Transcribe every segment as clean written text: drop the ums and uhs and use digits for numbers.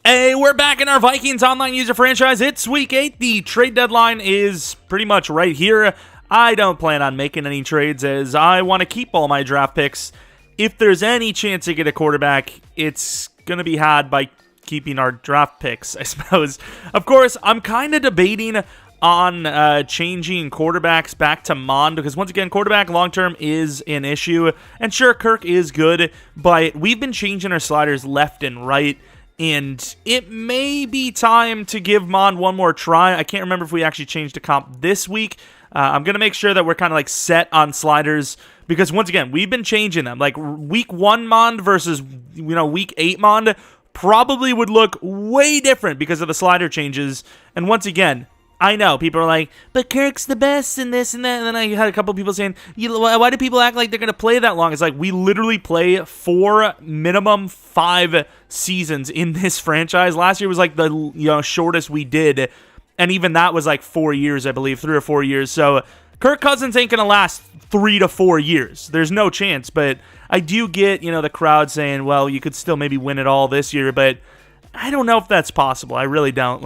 Hey, we're back in our Vikings online user franchise. It's week 8. The trade deadline is pretty much right here. I don't plan on making any trades as I want to keep all my draft picks. If there's any chance to get a quarterback, it's going to be had by keeping our draft picks, I suppose. Of course, I'm kind of debating on changing quarterbacks back to Mond, because once again, quarterback long-term is an issue. And sure, Kirk is good, but we've been changing our sliders left and right. And it may be time to give Mond one more try. I can't remember if we actually changed the comp this week. I'm going to make sure that we're kind of like set on sliders because once again, we've been changing them. Like week 1 Mond versus, week 8 Mond probably would look way different because of the slider changes. And once again, I know people are like, but Kirk's the best in this and that. And then I had a couple people saying, why do people act like they're going to play that long? It's like we literally play 4, minimum 5 seasons in this franchise. Last year was like the shortest we did. And even that was like 4 years, I believe, 3 or 4 years. So Kirk Cousins ain't going to last 3 to 4 years. There's no chance. But I do get, the crowd saying, well, you could still maybe win it all this year. But I don't know if that's possible. I really don't.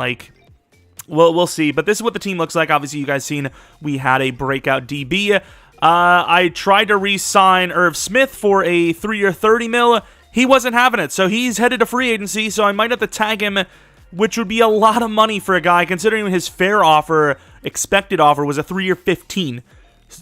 Well, we'll see. But this is what the team looks like. Obviously, you guys seen we had a breakout DB. I tried to re-sign Irv Smith for a 3-year $30 million. He wasn't having it. So he's headed to free agency. So I might have to tag him, which would be a lot of money for a guy, considering his fair offer, expected offer, was a 3-year $15.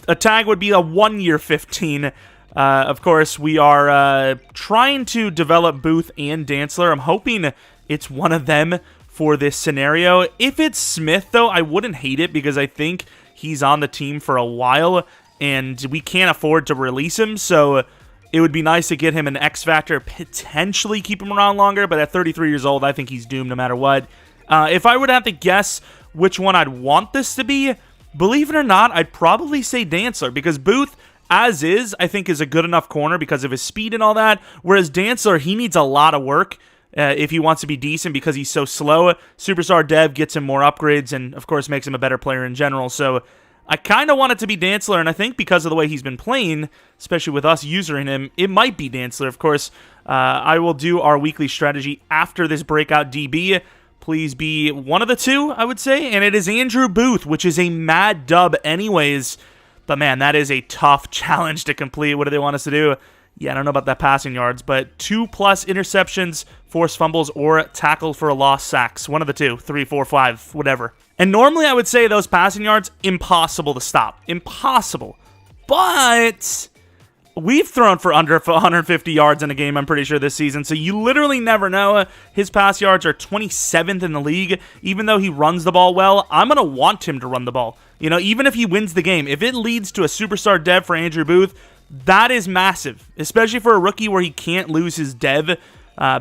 A tag would be a 1-year $15. Of course, we are trying to develop Booth and Dantzler. I'm hoping it's one of them for this scenario. If it's Smith, though, I wouldn't hate it because I think he's on the team for a while and we can't afford to release him, so it would be nice to get him an X Factor, potentially keep him around longer, but at 33 years old, I think he's doomed no matter what. If I were to have to guess which one I'd want this to be, believe it or not, I'd probably say Dantzler, because Booth, as is, I think is a good enough corner because of his speed and all that, whereas Dantzler, he needs a lot of work if he wants to be decent because he's so slow. Superstar Dev gets him more upgrades and, of course, makes him a better player in general. So I kind of want it to be Dantzler, and I think because of the way he's been playing, especially with us using him, it might be Dantzler. Of course, I will do our weekly strategy after this breakout DB. Please be one of the two, I would say, and it is Andrew Booth, which is a mad dub anyways. But, man, that is a tough challenge to complete. What do they want us to do? Yeah, I don't know about that passing yards, but 2+ interceptions, forced fumbles, or tackle for a lost sacks. One of the two, 3, 4, 5, whatever. And normally I would say those passing yards, impossible to stop. Impossible. But we've thrown for under 150 yards in a game, I'm pretty sure, this season. So you literally never know. His pass yards are 27th in the league. Even though he runs the ball well, I'm going to want him to run the ball. Even if he wins the game. If it leads to a superstar dev for Andrew Booth, that is massive, especially for a rookie where he can't lose his dev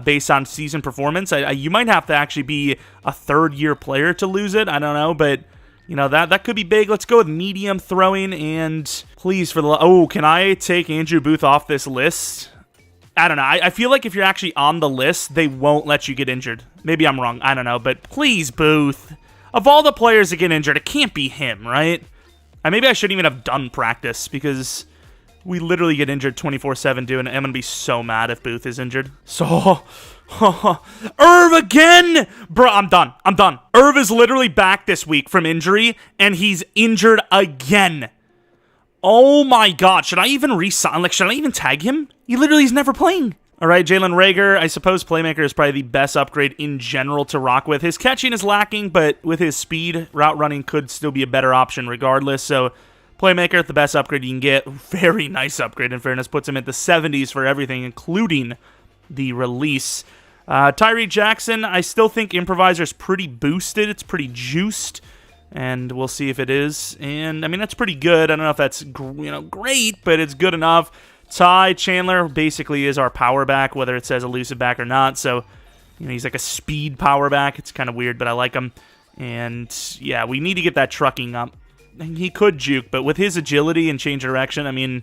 based on season performance. You might have to actually be a third-year player to lose it. I don't know, but that could be big. Let's go with medium throwing, and please for the... Oh, can I take Andrew Booth off this list? I don't know. I feel like if you're actually on the list, they won't let you get injured. Maybe I'm wrong. I don't know, but please, Booth. Of all the players that get injured, it can't be him, right? Maybe I shouldn't even have done practice because we literally get injured 24/7 doing it. I'm going to be so mad if Booth is injured. So, Irv again! Bro, I'm done. Irv is literally back this week from injury, and he's injured again. Oh my god. Should I even re-sign? Should I even tag him? He literally is never playing. All right, Jalen Reagor, I suppose Playmaker is probably the best upgrade in general to rock with. His catching is lacking, but with his speed, route running could still be a better option regardless. So, Playmaker, the best upgrade you can get. Very nice upgrade, in fairness. Puts him at the 70s for everything, including the release. Tyree Jackson, I still think Improviser's pretty boosted. It's pretty juiced, and we'll see if it is. And, that's pretty good. I don't know if that's, great, but it's good enough. Ty Chandler basically is our power back, whether it says elusive back or not. So, he's like a speed power back. It's kind of weird, but I like him. And, yeah, we need to get that trucking up. He could juke, but with his agility and change of direction, is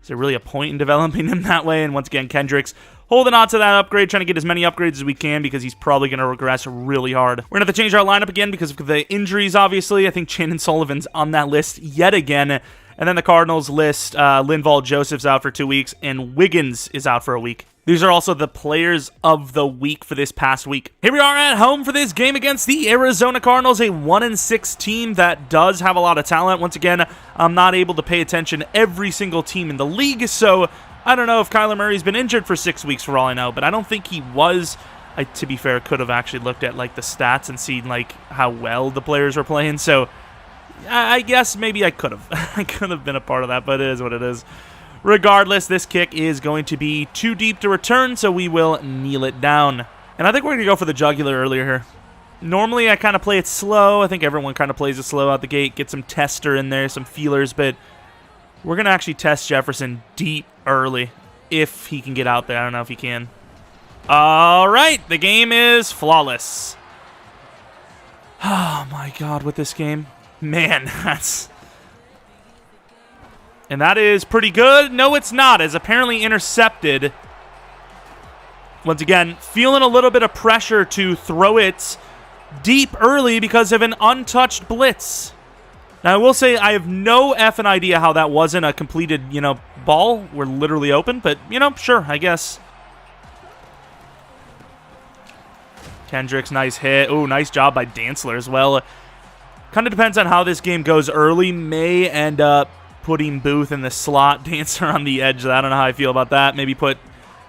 there really a point in developing him that way? And once again, Kendricks holding on to that upgrade, trying to get as many upgrades as we can because he's probably going to regress really hard. We're going to have to change our lineup again because of the injuries, obviously. I think Shannon Sullivan's on that list yet again. And then the Cardinals list, Linval Joseph's out for 2 weeks, and Wiggins is out for a week. These are also the players of the week for this past week. Here we are at home for this game against the Arizona Cardinals, a 1-6 team that does have a lot of talent. Once again, I'm not able to pay attention to every single team in the league, so I don't know if Kyler Murray's been injured for 6 weeks for all I know, but I don't think he was. I, to be fair, could have actually looked at like the stats and seen like how well the players were playing, so I guess maybe I could have. I could have been a part of that, but it is what it is. Regardless, this kick is going to be too deep to return, so we will kneel it down. And I think we're going to go for the jugular earlier here. Normally, I kind of play it slow. I think everyone kind of plays it slow out the gate, get some tester in there, some feelers, but we're going to actually test Jefferson deep early if he can get out there. I don't know if he can. All right, the game is flawless. Oh, my God, with this game. Man, that's... And that is pretty good. No, it's not, as apparently intercepted. Once again, feeling a little bit of pressure to throw it deep early because of an untouched blitz. Now, I will say I have no effing idea how that wasn't a completed, ball. We're literally open, but, sure, I guess. Kendricks, nice hit. Oh, nice job by Dantzler as well. Kind of depends on how this game goes early. May end up putting Booth in the slot, Dancer on the edge. I don't know how I feel about that. Maybe put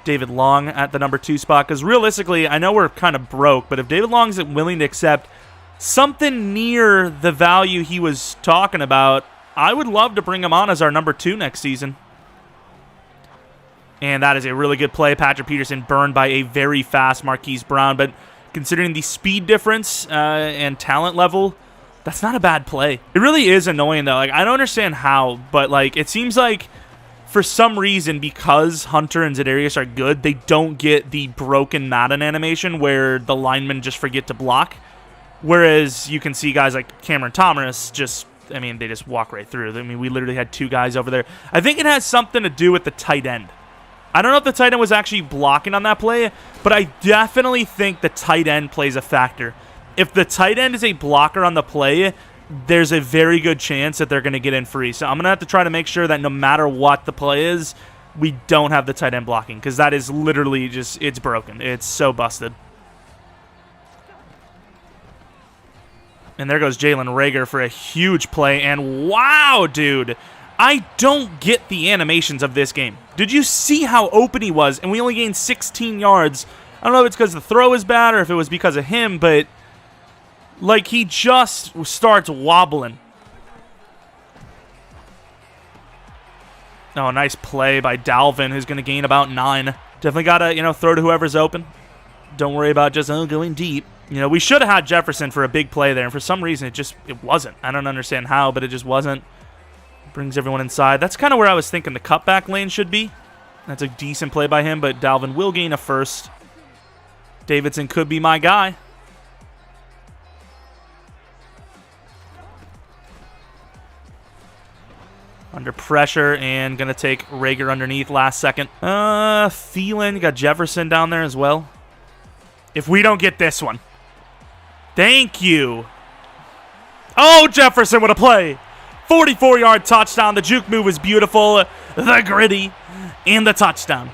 David Long at the number 2 spot, because realistically, I know we're kind of broke, but if David Long isn't willing to accept something near the value he was talking about, I would love to bring him on as our number 2 next season. And that is a really good play. Patrick Peterson burned by a very fast Marquise Brown, but considering the speed difference and talent level, that's not a bad play. It really is annoying, though. Like, I don't understand how, but, like, it seems like for some reason, because Hunter and Za'Darius are good, they don't get the broken Madden animation where the linemen just forget to block. Whereas you can see guys like Cameron Thomas just, they just walk right through. We literally had 2 guys over there. I think it has something to do with the tight end. I don't know if the tight end was actually blocking on that play, but I definitely think the tight end plays a factor. If the tight end is a blocker on the play, there's a very good chance that they're going to get in free. So I'm going to have to try to make sure that no matter what the play is, we don't have the tight end blocking, because that is literally just, it's broken. It's so busted. And there goes Jalen Reagor for a huge play. And wow, dude, I don't get the animations of this game. Did you see how open he was? And we only gained 16 yards. I don't know if it's because the throw is bad or if it was because of him, but like, he just starts wobbling. Oh, nice play by Dalvin, who's going to gain about 9. Definitely got to, throw to whoever's open. Don't worry about just, going deep. We should have had Jefferson for a big play there, and for some reason, it wasn't. I don't understand how, but it just wasn't. Brings everyone inside. That's kind of where I was thinking the cutback lane should be. That's a decent play by him, but Dalvin will gain a first. Davidson could be my guy. Under pressure, and going to take Reagor underneath last second. Thielen, got Jefferson down there as well. If we don't get this one. Thank you. Oh, Jefferson, what a play. 44-yard touchdown. The juke move was beautiful. The gritty, and the touchdown.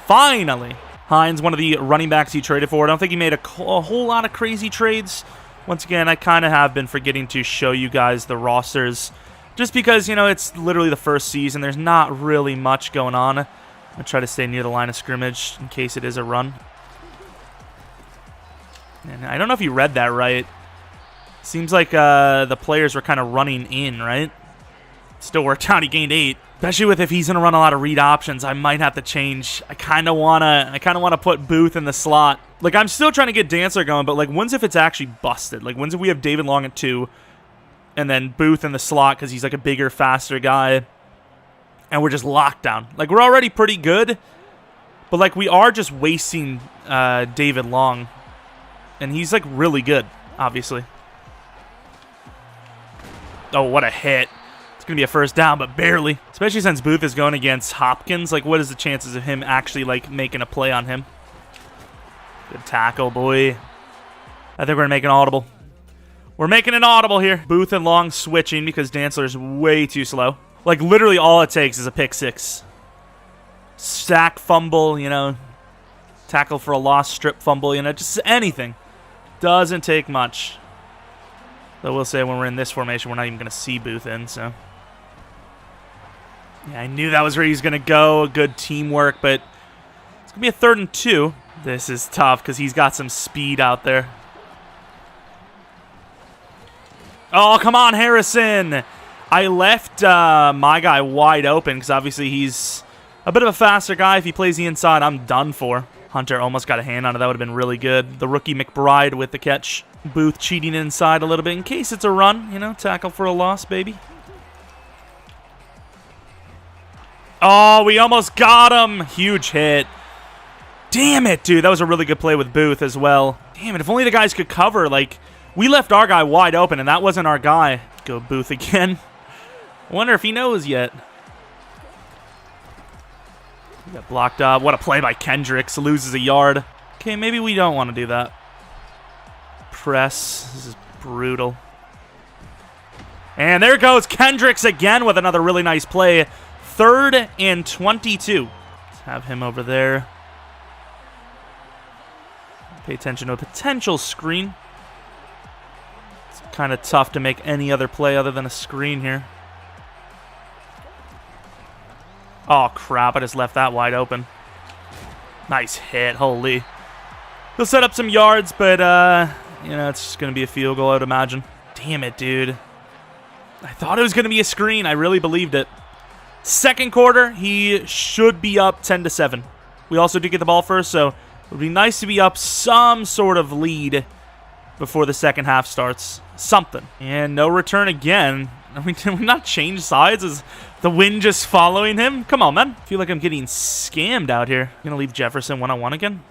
Finally. Hines, one of the running backs he traded for. I don't think he made a whole lot of crazy trades. Once again, I kind of have been forgetting to show you guys the rosters. Just because, it's literally the first season. There's not really much going on. I'll try to stay near the line of scrimmage in case it is a run. And I don't know if you read that right. Seems like the players were kind of running in, right? Still worked out. He gained 8. Especially with if he's going to run a lot of read options, I might have to change. I kind of want to put Booth in the slot. Like, I'm still trying to get Dantzler going, but like, when's if it's actually busted? Like, when's if we have David Long at 2? And then Booth in the slot because he's like a bigger, faster guy. And we're just locked down. Like, we're already pretty good. But, like, we are just wasting David Long. And he's, like, really good, obviously. Oh, what a hit. It's going to be a first down, but barely. Especially since Booth is going against Hopkins. Like, what is the chances of him actually, like, making a play on him? Good tackle, boy. I think we're going to make an audible. We're making an audible here. Booth and Long switching because Dantzler's way too slow. Like, literally all it takes is a pick 6. Sack, fumble, tackle for a loss, strip fumble, just anything. Doesn't take much. Though we'll say when we're in this formation, we're not even going to see Booth in, so. Yeah, I knew that was where he was going to go. Good teamwork, but it's going to be a 3rd and 2. This is tough because he's got some speed out there. Oh, come on, Harrison. I left my guy wide open because obviously he's a bit of a faster guy. If he plays the inside, I'm done for. Hunter almost got a hand on it. That would have been really good. The rookie McBride with the catch. Booth cheating inside a little bit in case it's a run. Tackle for a loss, baby. Oh, we almost got him. Huge hit. Damn it, dude. That was a really good play with Booth as well. Damn it. If only the guys could cover. Like, we left our guy wide open, and that wasn't our guy. Go Booth again. I wonder if he knows yet. He got blocked up. What a play by Kendricks. Loses a yard. Okay, maybe we don't want to do that. Press. This is brutal. And there goes Kendricks again with another really nice play. 3rd and 22. Let's have him over there. Pay attention to a potential screen. It's kind of tough to make any other play other than a screen here. Oh, crap. I just left that wide open. Nice hit. Holy. He'll set up some yards, but, it's just going to be a field goal, I would imagine. Damn it, dude. I thought it was going to be a screen. I really believed it. Second quarter, he should be up 10-7. We also did get the ball first, so it would be nice to be up some sort of lead before the second half starts. Something. And no return again. Did we not change sides? Is the wind just following him? Come on, man. I feel like I'm getting scammed out here. I'm going to leave Jefferson one-on-one again.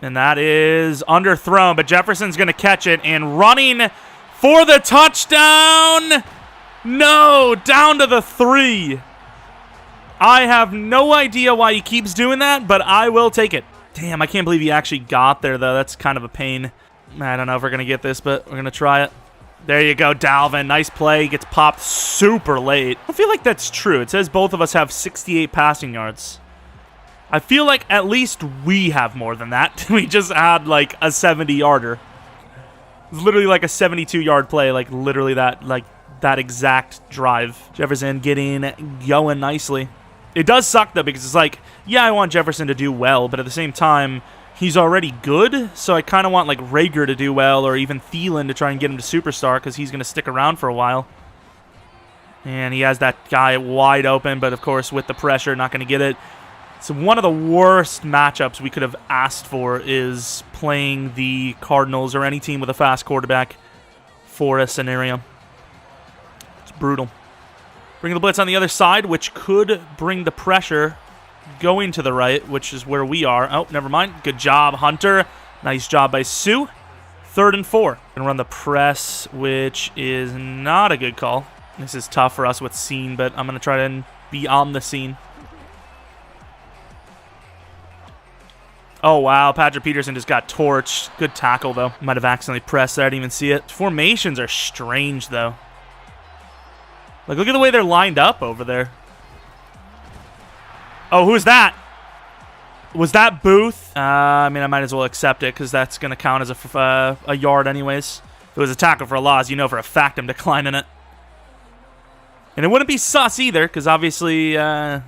And that is underthrown, but Jefferson's going to catch it and running for the touchdown. No, down to the 3. I have no idea why he keeps doing that, but I will take it. Damn, I can't believe he actually got there, though. That's kind of a pain. I don't know if we're going to get this, but we're going to try it. There you go, Dalvin. Nice play. He gets popped super late. I feel like that's true. It says both of us have 68 passing yards. I feel like at least we have more than that. We just had like a 70-yarder. It's literally like a 72-yard play, like literally that exact drive. Jefferson getting going nicely. It does suck, though, because it's like, yeah, I want Jefferson to do well, but at the same time, he's already good, so I kind of want like Rager to do well, or even Thielen to try and get him to superstar, because he's going to stick around for a while. And he has that guy wide open, but of course, with the pressure, not going to get it. So one of the worst matchups we could have asked for is playing the Cardinals or any team with a fast quarterback for a scenario. It's brutal. Bringing the blitz on the other side, which could bring the pressure going to the right, which is where we are. Oh, never mind. Good job, Hunter. Nice job by Sue. 3rd and 4. Gonna run the press, which is not a good call. This is tough for us with scene, but I'm going to try to be on the scene. Oh, wow. Patrick Peterson just got torched. Good tackle, though. Might have accidentally pressed there. I didn't even see it. Formations are strange, though. Like, look at the way they're lined up over there. Oh, who's that? Was that Booth? I mean, I might as well accept it because that's going to count as a yard anyways. If it was a tackle for a loss, you know for a fact I'm declining it. And it wouldn't be sus either because obviously, 2nd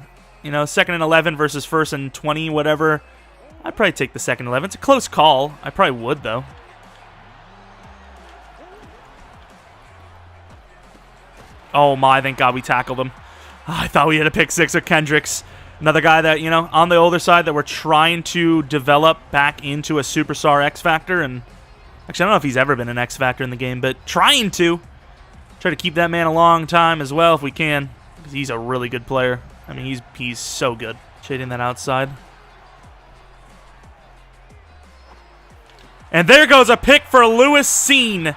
and 11 versus 1st and 20, whatever. I'd probably take the 2nd and 11. It's a close call. I probably would, though. Oh, my. Thank God we tackled him. Oh, I thought we had a pick 6 with Kendricks. Another guy that, on the older side that we're trying to develop back into a superstar X Factor. And actually, I don't know if he's ever been an X Factor in the game, but trying to. Try to keep that man a long time as well if we can. Because he's a really good player. I mean, he's so good. Shading that outside. And there goes a pick for Lewis Seen.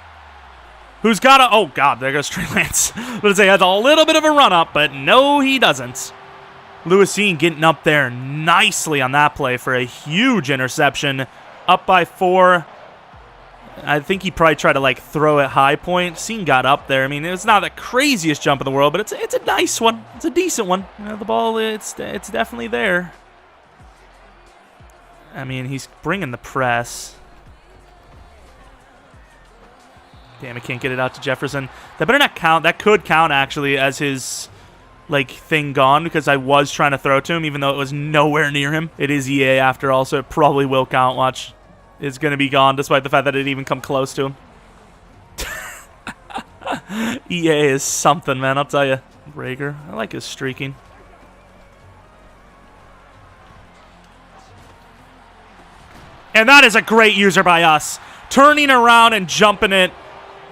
Who's got a... Oh, God, there goes Trey Lance. Let's say he has a little bit of a run-up, but no, he doesn't. Lewis Seen getting up there nicely on that play for a huge interception. Up by 4. I think he probably tried to, like, throw it high point. Scene got up there. I mean, it's not the craziest jump in the world, but it's a nice one. It's a decent one. You know, the ball, it's definitely there. I mean, he's bringing the press. Damn, I can't get it out to Jefferson. That better not count. That could count, actually, as his, like, thing gone, because I was trying to throw to him, even though it was nowhere near him. It is EA after all, so it probably will count. Watch. It's going to be gone, despite the fact that it didn't even come close to him. EA is something, man, I'll tell you. Rager, I like his streaking. And that is a great user by us. Turning around and jumping it.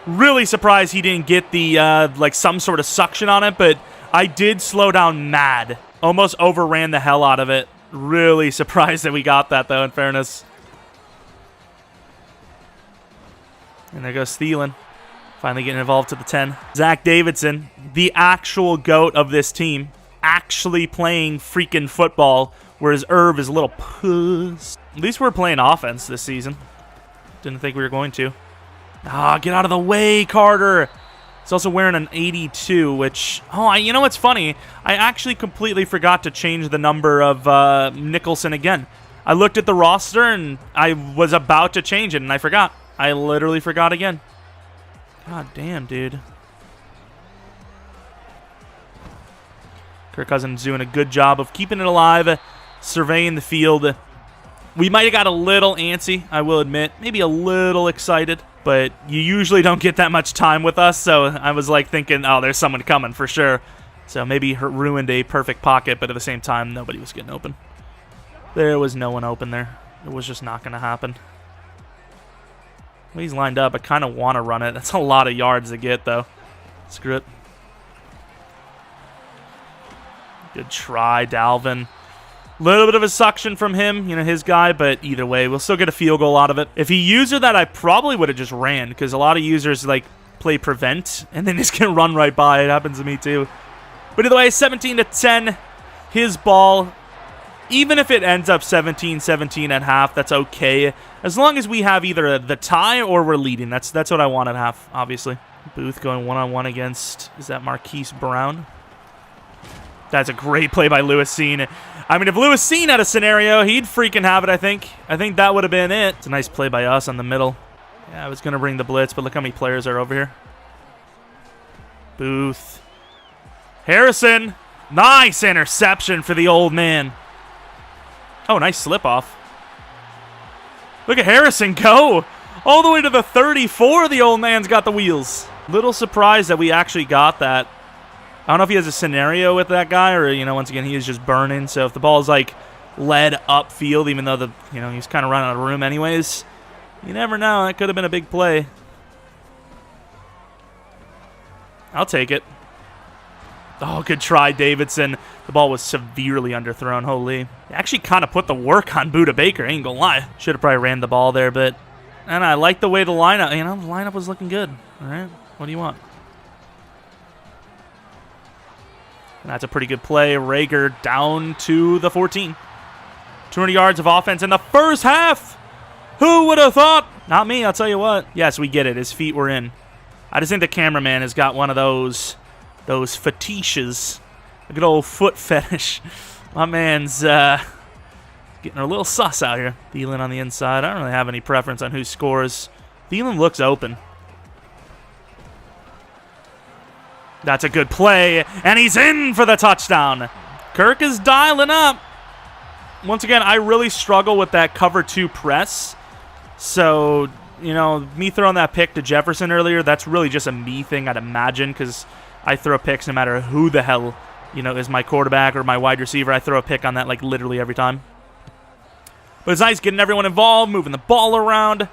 Really surprised he didn't get the, like, some sort of suction on it, but I did slow down mad. Almost overran the hell out of it. Really surprised that we got that, though, in fairness. And there goes Thielen. Finally getting involved to the 10. Zach Davidson, the actual GOAT of this team, actually playing freaking football, whereas Irv is a little puss. At least we're playing offense this season. Didn't think we were going to. Ah, get out of the way, Carter. He's also wearing an 82, which... Oh, you know what's funny? I actually completely forgot to change the number of Nicholson again. I looked at the roster, and I was about to change it, and I forgot. I literally forgot again. God damn, dude. Kirk Cousins doing a good job of keeping it alive, surveying the field. We might have got a little antsy, I will admit. Maybe a little excited. But you usually don't get that much time with us, so I was like thinking, oh, there's someone coming for sure. So maybe it ruined a perfect pocket, but at the same time, nobody was getting open. There was no one open there. It was just not going to happen. Well, he's lined up. I kind of want to run it. That's a lot of yards to get, though. Screw it. Good try, Dalvin. Little bit of a suction from him, you know, his guy, but either way, we'll still get a field goal out of it. If he used that, I probably would have just ran, because a lot of users, like, play prevent, and then just can run right by. It happens to me, too. But either way, 17-10, his ball. Even if it ends up 17-17 at half, that's okay. As long as we have either the tie or we're leading. That's what I want at half, obviously. Booth going one-on-one against, is that Marquise Brown? That's a great play by Lewis Seen. I mean, if Lewis Seen had a scenario, he'd freaking have it, I think. I think that would have been it. It's a nice play by us on the middle. Yeah, I was going to bring the blitz, but look how many players are over here. Booth. Harrison. Nice interception for the old man. Oh, nice slip off. Look at Harrison go. All the way to the 34, the old man's got the wheels. Little surprised that we actually got that. I don't know if he has a scenario with that guy or, you know, once again, he is just burning. So if the ball is, like, led upfield, even though, he's kind of running out of room anyways, you never know. That could have been a big play. I'll take it. Oh, good try, Davidson. The ball was severely underthrown. Holy. They actually kind of put the work on Budda Baker. Ain't gonna lie. Should have probably ran the ball there, but... And I like the way the lineup... You know, the lineup was looking good. All right. What do you want? And that's a pretty good play. Rager down to the 14. 200 yards of offense in the first half. Who would have thought? Not me, I'll tell you what. Yes, we get it. His feet were in. I just think the cameraman has got one of those fetishes. A good old foot fetish. My man's getting a little sus out here. Thielen on the inside. I don't really have any preference on who scores. Thielen looks open. That's a good play, and he's in for the touchdown. Kirk is dialing up. Once again, I really struggle with that cover 2 press. So, you know, me throwing that pick to Jefferson earlier, that's really just a me thing, I'd imagine, because I throw picks no matter who the hell, you know, is my quarterback or my wide receiver. I throw a pick on that, like, literally every time. But it's nice getting everyone involved, moving the ball around.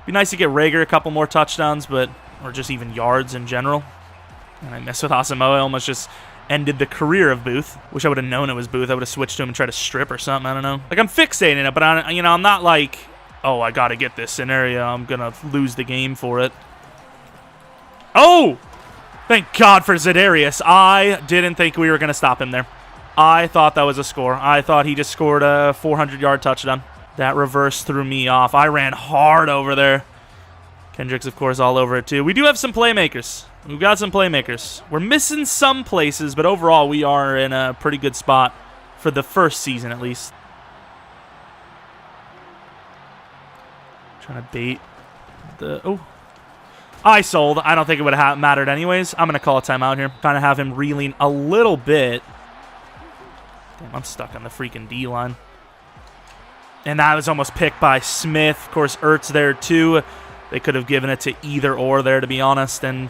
Be nice to get Rager a couple more touchdowns, or just even yards in general. And I messed with Asamoah. I almost just ended the career of Booth. Wish I would have known it was Booth. I would have switched to him and tried to strip or something. I don't know. Like, I'm fixating it, but I'm not like, oh, I got to get this scenario. I'm going to lose the game for it. Oh! Thank God for Za'Darius. I didn't think we were going to stop him there. I thought that was a score. I thought he just scored a 400-yard touchdown. That reverse threw me off. I ran hard over there. Kendrick's, of course, all over it, too. We do have some playmakers. We've got some playmakers. We're missing some places, but overall, we are in a pretty good spot for the first season, at least. Trying to bait the... Oh. I sold. I don't think it would have mattered anyways. I'm going to call a timeout here. Kind of have him reeling a little bit. Damn, I'm stuck on the freaking D-line. And that was almost picked by Smith. Of course, Ertz there, too. They could have given it to either or there, to be honest. And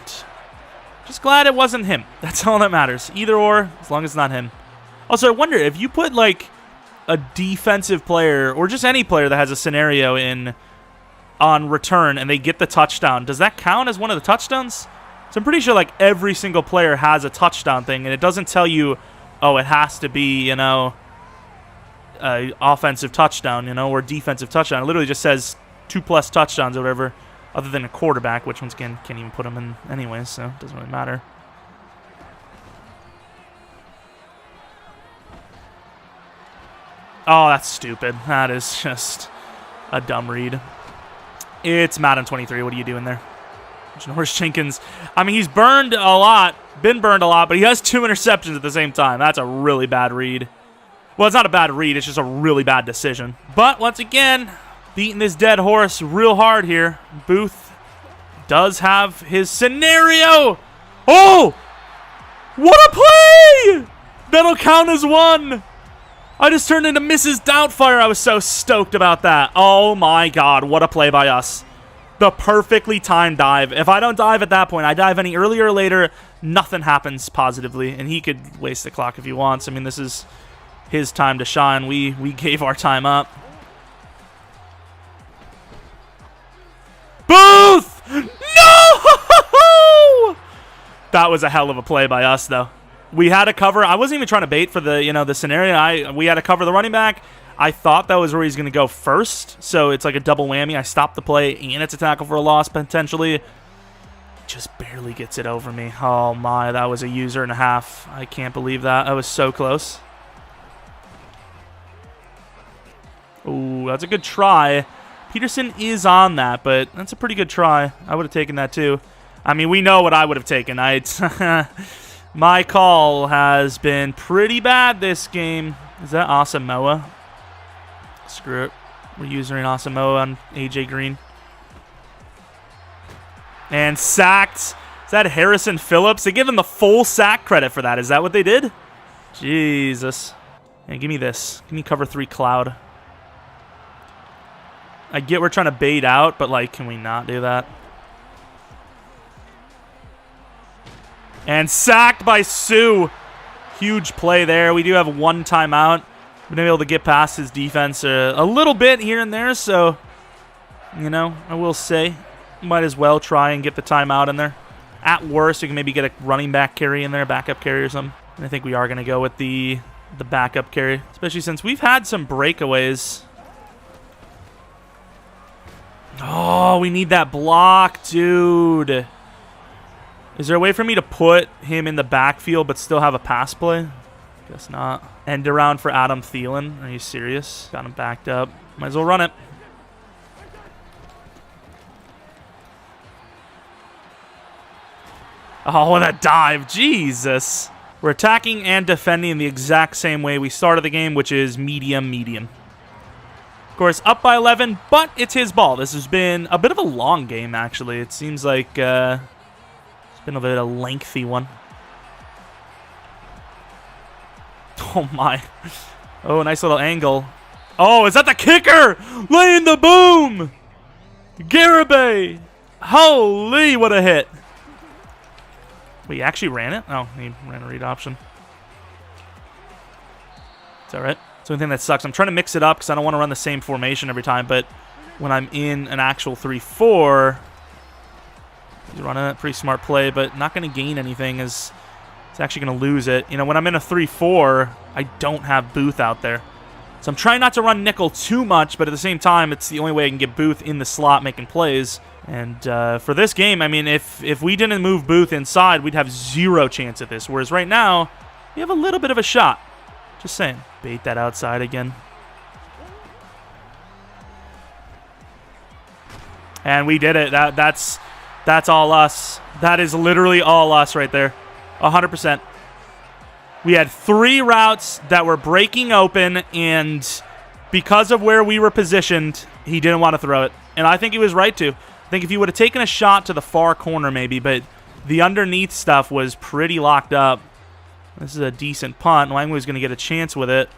just glad it wasn't him. That's all that matters. Either or, as long as it's not him. Also, I wonder, if you put, like, a defensive player, or just any player that has a scenario in on return, and they get the touchdown, does that count as one of the touchdowns? So I'm pretty sure, like, every single player has a touchdown thing, and it doesn't tell you, oh, it has to be, you know, a offensive touchdown, you know, or defensive touchdown. It literally just says 2+ touchdowns or whatever, other than a quarterback, which once again can't even put them in anyways, so it doesn't really matter. Oh, that's stupid. That is just a dumb read. It's Madden 23. What are you doing there? Janoris Jenkins. I mean, he's been burned a lot, but he has 2 interceptions at the same time. That's a really bad read. Well, it's not a bad read. It's just a really bad decision. But once again, beating this dead horse real hard here. Booth does have his scenario. Oh! What a play! That'll count as 1. I just turned into Mrs. Doubtfire. I was so stoked about that. Oh my god, what a play by us. The perfectly timed dive. If I don't dive at that point, I dive any earlier or later, nothing happens positively. And he could waste the clock if he wants. I mean, this is his time to shine. We gave our time up. Booth! No! That was a hell of a play by us, though. We had to cover. I wasn't even trying to bait for the, you know, the scenario. We had to cover the running back. I thought that was where he's going to go first, so it's like a double whammy. I stopped the play, and it's a tackle for a loss, potentially. Just barely gets it over me. Oh, my. That was a user and a half. I can't believe that. That was so close. Ooh, that's a good try. Peterson is on that, but that's a pretty good try. I would have taken that, too. I mean, we know what I would have taken. My call has been pretty bad this game. Is that Asamoah? Screw it. We're using Asamoah on AJ Green. And sacked. Is that Harrison Phillips? They give him the full sack credit for that. Is that what they did? Jesus. Yeah, give me this. Give me cover 3 cloud. I get we're trying to bait out, but, like, can we not do that? And sacked by Sue. Huge play there. We do have 1 timeout. Been able to get past his defense a little bit here and there, so, you know, I will say, might as well try and get the timeout in there. At worst, you can maybe get a running back carry in there, backup carry or something. And I think we are going to go with the backup carry, especially since we've had some breakaways. Oh, we need that block, dude. Is there a way for me to put him in the backfield but still have a pass play? Guess not. End around for Adam Thielen. Are you serious? Got him backed up. Might as well run it. Oh, what a dive. Jesus. We're attacking and defending the exact same way we started the game, which is medium, medium. Of course, up by 11, but it's his ball. This has been a bit of a long game, actually. It seems like it's been a bit of a lengthy one. Oh, my. Oh, nice little angle. Oh, is that the kicker? Laying the boom! Garibay! Holy, what a hit. Wait, he actually ran it? Oh, he ran a read option. It's all right. It's the only thing that sucks. I'm trying to mix it up because I don't want to run the same formation every time, but when I'm in an actual 3-4, he's running a pretty smart play, but not going to gain anything as it's actually going to lose it. You know, when I'm in a 3-4, I don't have Booth out there. So I'm trying not to run nickel too much, but at the same time, it's the only way I can get Booth in the slot making plays. And for this game, I mean, if we didn't move Booth inside, we'd have 0 chance at this. Whereas right now, we have a little bit of a shot. Just saying. Bait that outside again. And we did it. That's all us. That is literally all us right there. 100%. We had 3 routes that were breaking open, and because of where we were positioned, he didn't want to throw it. And I think he was right to. I think if he would have taken a shot to the far corner maybe, but the underneath stuff was pretty locked up. This is a decent punt. Langley's going to get a chance with it.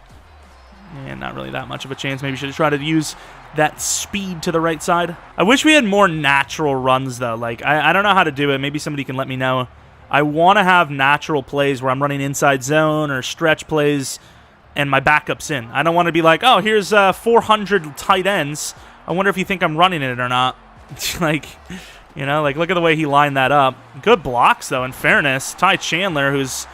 And not really that much of a chance. Maybe should have tried to use that speed to the right side. I wish we had more natural runs, though. Like, I don't know how to do it. Maybe somebody can let me know. I want to have natural plays where I'm running inside zone or stretch plays and my backup's in. I don't want to be like, oh, here's 400 tight ends. I wonder if you think I'm running it or not. Like, you know, like look at the way he lined that up. Good blocks, though, in fairness. Ty Chandler, who's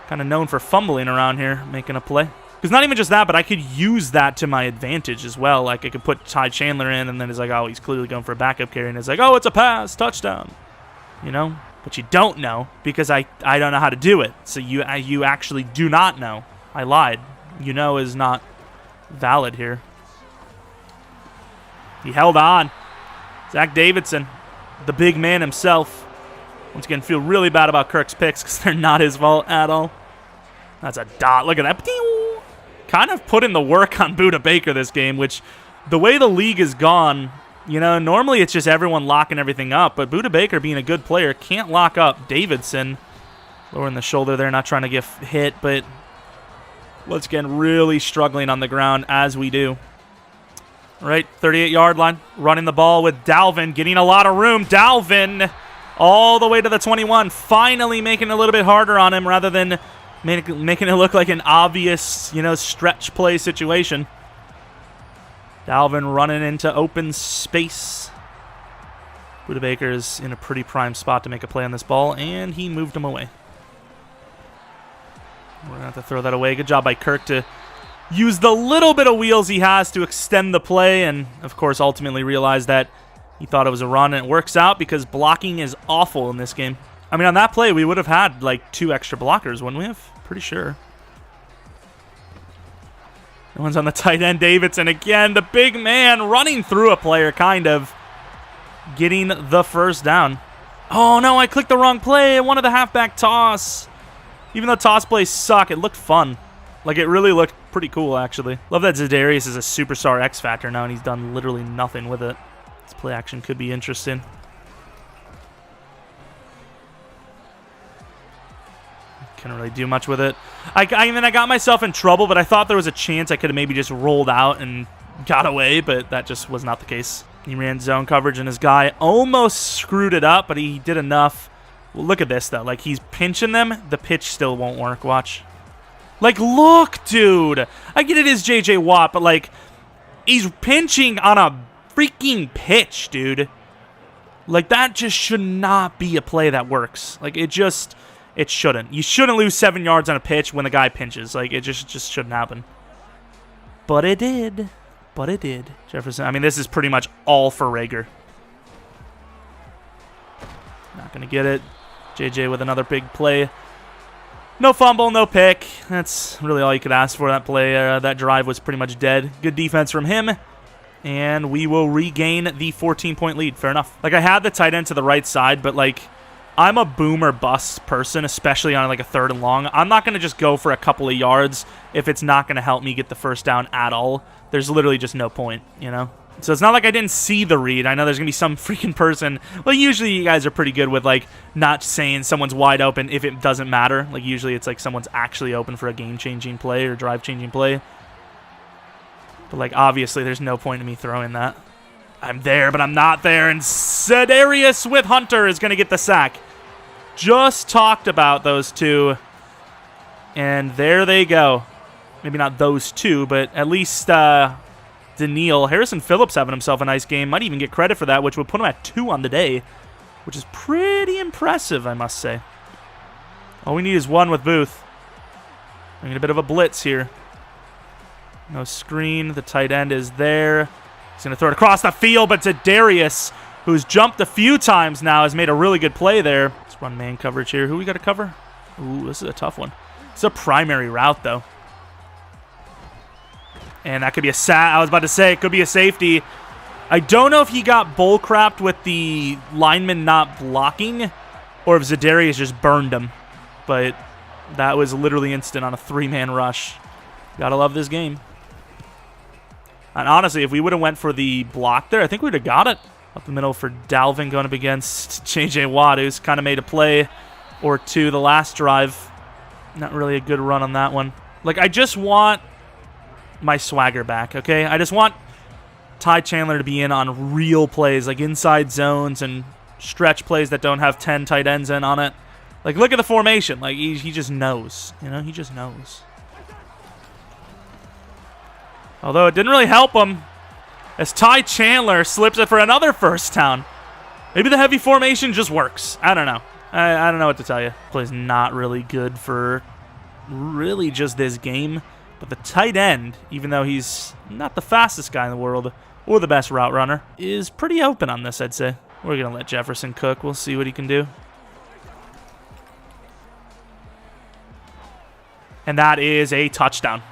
kind of known for fumbling around here, making a play. Because not even just that, but I could use that to my advantage as well. Like, I could put Ty Chandler in, and then it's like, oh, he's clearly going for a backup carry. And it's like, oh, it's a pass, touchdown. You know? But you don't know because I don't know how to do it. So you actually do not know. I lied. You know is not valid here. He held on. Zach Davidson, the big man himself. Once again, feel really bad about Kirk's picks because they're not his fault at all. That's a dot. Look at that. Kind of put in the work on Budda Baker this game, which the way the league is gone, you know, normally it's just everyone locking everything up, but Budda Baker, being a good player, can't lock up Davidson. Lowering the shoulder there, not trying to get hit, but once again, really struggling on the ground as we do. All right, 38-yard line, running the ball with Dalvin, getting a lot of room. Dalvin all the way to the 21, finally making it a little bit harder on him rather than making it look like an obvious, you know, stretch play situation. Dalvin running into open space. Budda Baker's in a pretty prime spot to make a play on this ball, and he moved him away. We're going to have to throw that away. Good job by Kirk to use the little bit of wheels he has to extend the play, and, of course, ultimately realize that he thought it was a run, and it works out because blocking is awful in this game. I mean, on that play, we would have had, like, 2 extra blockers, wouldn't we have? Pretty sure. No one's on the tight end. Davidson again, the big man running through a player, kind of. Getting the first down. Oh, no, I clicked the wrong play. I wanted the halfback toss. Even though toss plays suck, it looked fun. Like, it really looked pretty cool, actually. Love that Za'Darius is a superstar X Factor now, and he's done literally nothing with it. This play action could be interesting. Couldn't really do much with it. I got myself in trouble, but I thought there was a chance I could have maybe just rolled out and got away, but that just was not the case. He ran zone coverage, and his guy almost screwed it up, but he did enough. Well, look at this, though. Like, he's pinching them. The pitch still won't work. Watch. Like, look, dude. I get it is J.J. Watt, but, like, he's pinching on a freaking pitch, dude. Like, that just should not be a play that works. Like, it shouldn't. You shouldn't lose 7 yards on a pitch when the guy pinches. Like, it just shouldn't happen. But it did. But it did. Jefferson, I mean, this is pretty much all for Rager. Not going to get it. JJ with another big play. No fumble, no pick. That's really all you could ask for that play. That drive was pretty much dead. Good defense from him. And we will regain the 14-point lead. Fair enough. Like, I had the tight end to the right side, but, like, I'm a boom or bust person, especially on like a 3rd and long. I'm not going to just go for a couple of yards if it's not going to help me get the first down at all. There's literally just no point, you know? So it's not like I didn't see the read. I know there's going to be some freaking person. Well, usually you guys are pretty good with like not saying someone's wide open if it doesn't matter. Like usually it's like someone's actually open for a game-changing play or drive-changing play. But like obviously there's no point in me throwing that. I'm there, but I'm not there. And Za'Darius with Hunter is going to get the sack. Just talked about those two. And there they go. Maybe not those two, but at least Daniil. Harrison Phillips having himself a nice game. Might even get credit for that, which would put him at 2 on the day, which is pretty impressive, I must say. All we need is 1 with Booth. I need a bit of a blitz here. No screen. The tight end is there. He's going to throw it across the field, but Za'Darius, who's jumped a few times now, has made a really good play there. Let's run man coverage here. Who we got to cover? Ooh, this is a tough one. It's a primary route, though. And that could be a I was about to say, it could be a safety. I don't know if he got bullcrapped with the lineman not blocking or if Zadarius just burned him. But that was literally instant on a 3-man rush. Gotta love this game. And honestly, if we would have went for the block there, I think we would have got it. Up the middle for Dalvin going up against J.J. Watt, who's kind of made a play or two the last drive. Not really a good run on that one. Like, I just want my swagger back, okay? I just want Ty Chandler to be in on real plays, like inside zones and stretch plays that don't have 10 tight ends in on it. Like, look at the formation. Like, he just knows. You know, he just knows. Although it didn't really help him as Ty Chandler slips it for another first down. Maybe the heavy formation just works. I don't know. I don't know what to tell you. Play's not really good for really just this game. But the tight end, even though he's not the fastest guy in the world or the best route runner, is pretty open on this, I'd say. We're going to let Jefferson cook. We'll see what he can do. And that is a touchdown.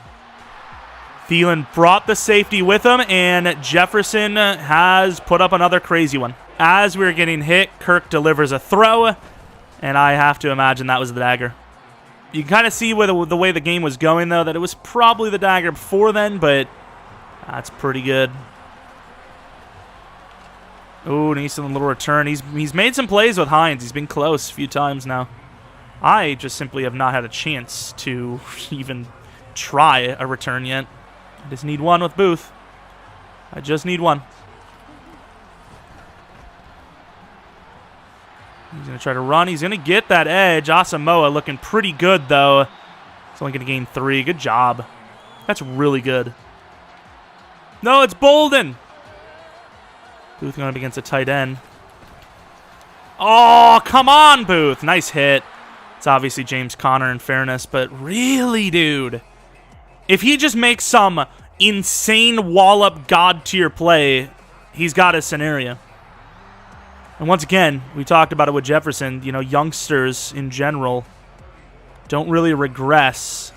Thielen brought the safety with him, and Jefferson has put up another crazy one. As we were getting hit, Kirk delivers a throw, and I have to imagine that was the dagger. You can kind of see with the way the game was going, though, that it was probably the dagger before then, but that's pretty good. Oh, nice little return. He's made some plays with Hines. He's been close a few times now. I just simply have not had a chance to even try a return yet. I just need one with Booth. I just need one. He's going to try to run. He's going to get that edge. Asamoah looking pretty good, though. He's only going to gain 3. Good job. That's really good. No, it's Bolden. Booth going up against a tight end. Oh, come on, Booth. Nice hit. It's obviously James Conner in fairness, but really, dude. If he just makes some insane wallop god-tier play, he's got his scenario. And once again, we talked about it with Jefferson. You know, youngsters in general don't really regress,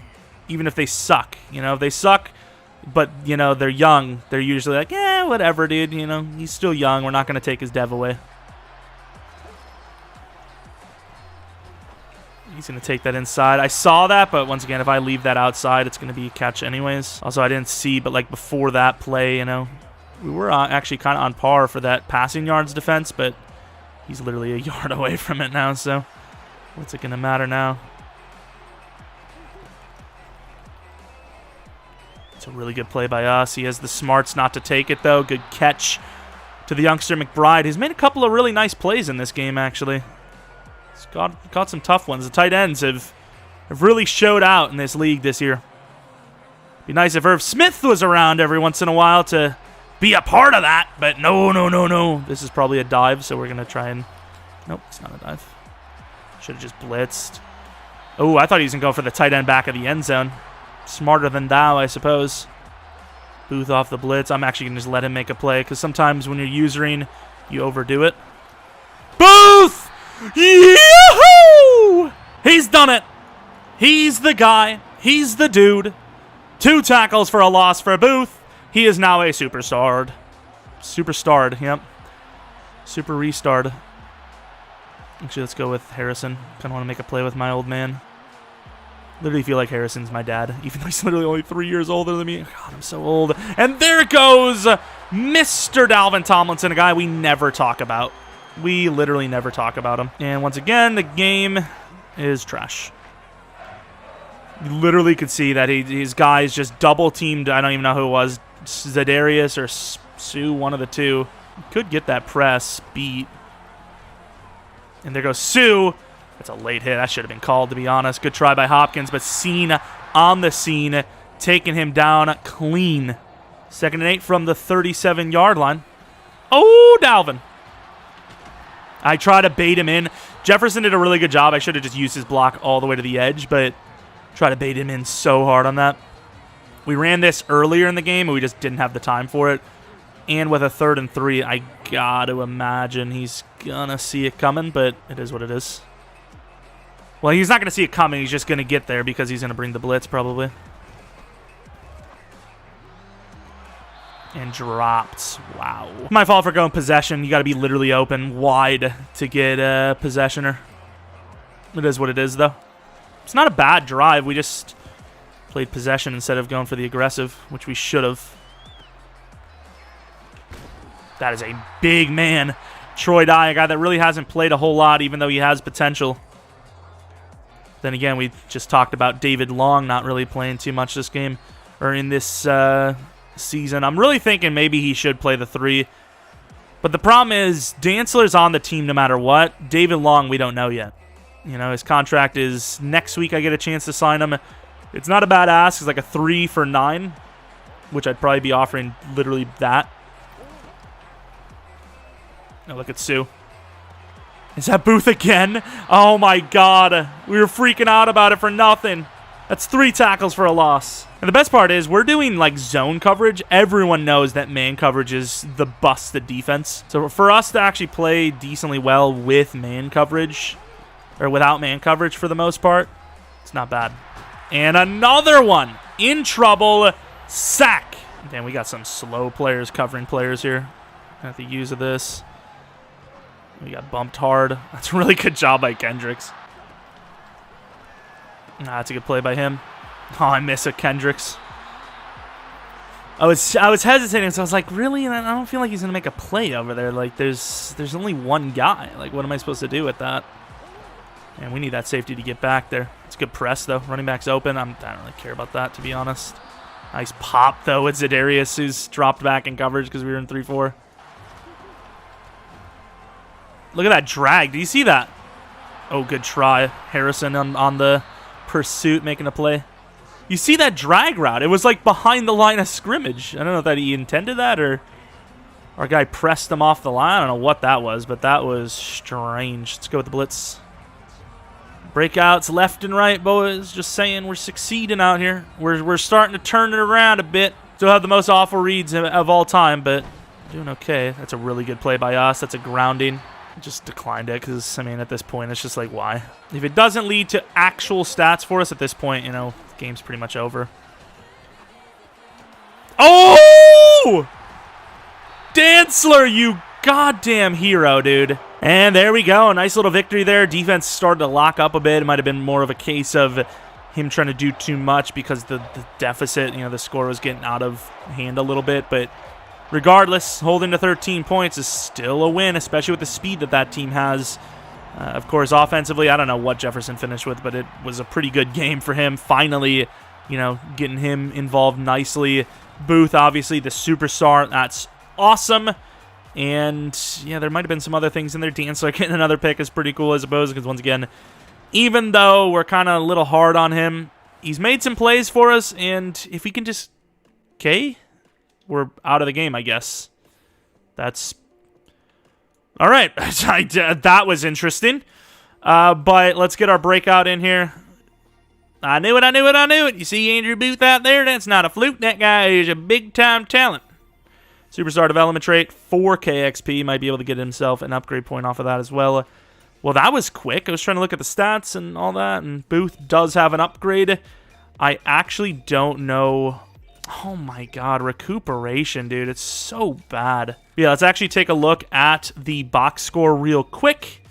even if they suck. You know, if they suck, but, you know, they're young, they're usually like, yeah, whatever, dude. You know, he's still young. We're not going to take his dev away. He's going to take that inside. I saw that, but once again, if I leave that outside, it's going to be a catch anyways. Also, I didn't see, but like before that play, you know, we were actually kind of on par for that passing yards defense, but he's literally a yard away from it now, so what's it going to matter now? It's a really good play by us. He has the smarts not to take it, though. Good catch to the youngster McBride. He's made a couple of really nice plays in this game, actually. He's got some tough ones. The tight ends have really showed out in this league this year. Be nice if Irv Smith was around every once in a while to be a part of that, but no. This is probably a dive, so we're going to try and... Nope, it's not a dive. Should have just blitzed. Oh, I thought he was going to go for the tight end back of the end zone. Smarter than thou, I suppose. Booth off the blitz. I'm actually going to just let him make a play, because sometimes when you're usering, you overdo it. Booth! Yahoo! He's done it. He's the guy. He's the dude. 2 tackles for a loss for Booth. He is now a superstar. Superstarred, yep. Super restarred. Actually, let's go with Harrison. Kind of want to make a play with my old man. Literally feel like Harrison's my dad, even though he's literally only 3 years older than me. God, I'm so old. And there goes Mr. Dalvin Tomlinson, a guy we never talk about. We literally never talk about him. And once again, the game is trash. You literally could see that his guys just double-teamed. I don't even know who it was. Zadarius or Sue, one of the two. Could get that press beat. And there goes Sue. That's a late hit. That should have been called, to be honest. Good try by Hopkins, but Cena on the scene, taking him down clean. 2nd and 8 from the 37-yard line. Oh, Dalvin. I try to bait him in. Jefferson did a really good job. I should have just used his block all the way to the edge, but try to bait him in so hard on that. We ran this earlier in the game, and we just didn't have the time for it. And with a 3rd and 3, I got to imagine he's going to see it coming, but it is what it is. Well, he's not going to see it coming. He's just going to get there because he's going to bring the blitz probably. And dropped. Wow. My fault for going possession. You got to be literally open wide to get a possessioner. It is what it is, though. It's not a bad drive. We just played possession instead of going for the aggressive, which we should have. That is a big man. Troy Dye, a guy that really hasn't played a whole lot, even though he has potential. Then again, we just talked about David Long not really playing too much this game, or in this season. I'm really thinking maybe he should play the 3. But the problem is, Dantzler's on the team no matter what. David Long, we don't know yet. You know, his contract is next week. I get a chance to sign him. It's not a bad ask. It's like a 3 for 9, which I'd probably be offering literally that. Oh, look at Sue. Is that Booth again? Oh my god. We were freaking out about it for nothing. That's 3 tackles for a loss. And the best part is we're doing like zone coverage. Everyone knows that man coverage is the busted defense. So for us to actually play decently well with man coverage, or without man coverage for the most part, it's not bad. And another one. In trouble. Sack. Damn, we got some slow players covering players here. At the use of this. We got bumped hard. That's a really good job by Kendricks. That's a good play by him. Oh, I miss a Kendricks. I was hesitating, so I was like, really? I don't feel like he's gonna make a play over there. Like, there's only one guy. Like, what am I supposed to do with that? And we need that safety to get back there. It's a good press though. Running back's open. I don't really care about that, to be honest. Nice pop though with Za'Darius, who's dropped back in coverage because we were in 3-4. Look at that drag. Do you see that? Oh, good try. Harrison on the pursuit, making a play. You see that drag route? It was like behind the line of scrimmage. I don't know if that he intended that or our guy pressed him off the line. I don't know what that was, but that was strange. Let's go with the blitz. Breakouts left and right, boys. Just saying, we're succeeding out here. We're starting to turn it around a bit. Still have the most awful reads of all time, but doing okay. That's a really good play by us. That's a grounding. Just declined it because, I mean, at this point, it's just like, why? If it doesn't lead to actual stats for us at this point, you know, the game's pretty much over. Oh! Dantzler, you goddamn hero, dude. And there we go. A nice little victory there. Defense started to lock up a bit. It might have been more of a case of him trying to do too much because the deficit, you know, the score was getting out of hand a little bit, but regardless, holding to 13 points is still a win, especially with the speed that team has. Of course, offensively, I don't know what Jefferson finished with, but it was a pretty good game for him. Finally, you know, getting him involved nicely. Booth, obviously, the superstar. That's awesome. And, yeah, there might have been some other things in there. Dantzler getting another pick is pretty cool, I suppose, because, once again, even though we're kind of a little hard on him, he's made some plays for us, and if we can just... Okay? We're out of the game, I guess. That's... All right. That was interesting. But let's get our breakout in here. I knew it. You see Andrew Booth out there? That's not a fluke. That guy is a big-time talent. Superstar development trait, 4K XP. Might be able to get himself an upgrade point off of that as well. Well, that was quick. I was trying to look at the stats and all that, and Booth does have an upgrade. I actually don't know... Oh my god, recuperation, dude. It's so bad. Yeah, let's actually take a look at the box score real quick.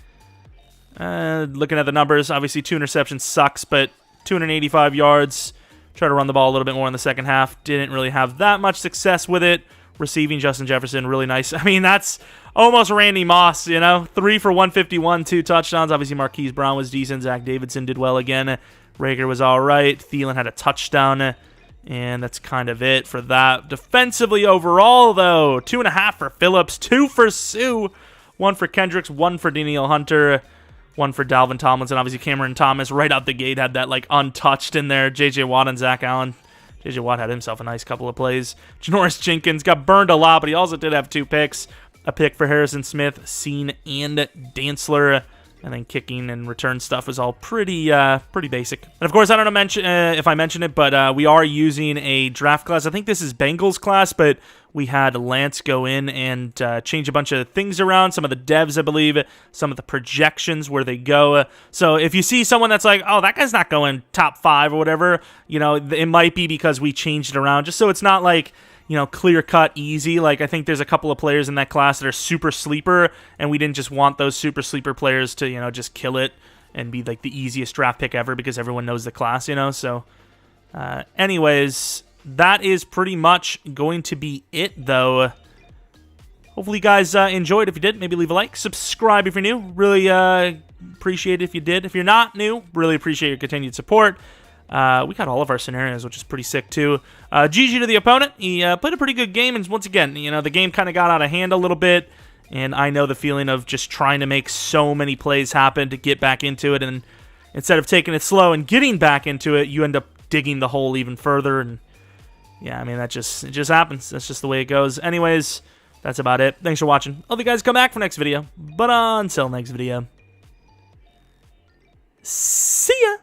Looking at the numbers, obviously 2 interceptions sucks, but 285 yards. Try to run the ball a little bit more in the second half. Didn't really have that much success with it. Receiving, Justin Jefferson, really nice. I mean, that's almost Randy Moss, you know? 3 for 151, 2 touchdowns. Obviously, Marquise Brown was decent. Zach Davidson did well again. Rager was all right. Thielen had a touchdown. And that's kind of it for that. Defensively overall, though, 2.5 for Phillips, 2 for Sue, 1 for Kendricks, 1 for Danielle Hunter, 1 for Dalvin Tomlinson. Obviously, Cameron Thomas right out the gate had that, like, untouched in there. J.J. Watt and Zach Allen. J.J. Watt had himself a nice couple of plays. Janoris Jenkins got burned a lot, but he also did have 2 picks. A pick for Harrison Smith, Scene, and Dantzler. And then kicking and return stuff was all pretty basic. And of course, I don't know if I mentioned it, but we are using a draft class. I think this is Bengals class, but we had Lance go in and change a bunch of things around. Some of the devs, I believe, some of the projections where they go. So if you see someone that's like, oh, that guy's not going top 5 or whatever, you know, it might be because we changed it around. Just so it's not like, clear-cut, easy. Like, I think there's a couple of players in that class that are super sleeper, and we didn't just want those super sleeper players to, just kill it and be, like, the easiest draft pick ever because everyone knows the class, So, anyways, that is pretty much going to be it, though. Hopefully you guys enjoyed. If you did, maybe leave a like. Subscribe if you're new. Really appreciate it if you did. If you're not new, really appreciate your continued support. We got all of our scenarios, which is pretty sick, too. GG to the opponent. He played a pretty good game, and once again, the game kind of got out of hand a little bit, and I know the feeling of just trying to make so many plays happen to get back into it, and instead of taking it slow and getting back into it, you end up digging the hole even further, and yeah, I mean, it just happens. That's just the way it goes. Anyways, that's about it. Thanks for watching. Hope you guys come back for next video, but until next video, see ya!